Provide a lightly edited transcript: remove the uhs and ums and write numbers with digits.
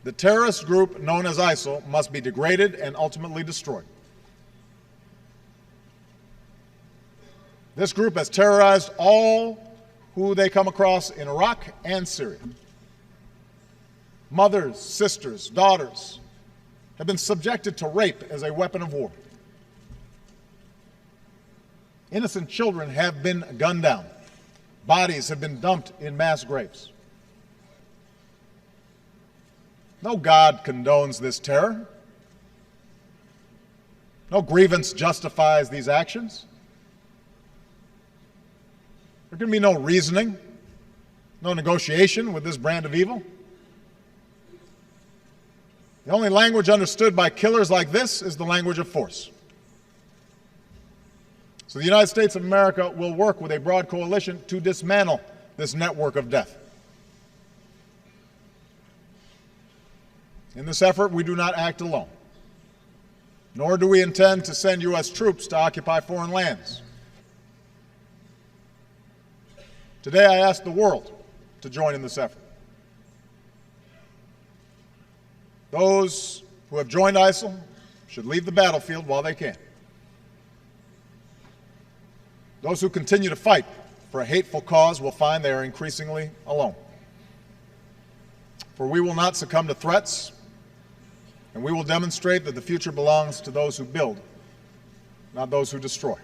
The terrorist group known as ISIL must be degraded and ultimately destroyed. This group has terrorized all who they come across in Iraq and Syria. Mothers, sisters, daughters have been subjected to rape as a weapon of war. Innocent children have been gunned down. Bodies have been dumped in mass graves. No God condones this terror. No grievance justifies these actions. There can be no reasoning, no negotiation with this brand of evil. The only language understood by killers like this is the language of force. So the United States of America will work with a broad coalition to dismantle this network of death. In this effort, we do not act alone, nor do we intend to send U.S. troops to occupy foreign lands. Today, I ask the world to join in this effort. Those who have joined ISIL should leave the battlefield while they can. Those who continue to fight for a hateful cause will find they are increasingly alone. For we will not succumb to threats, and we will demonstrate that the future belongs to those who build, not those who destroy.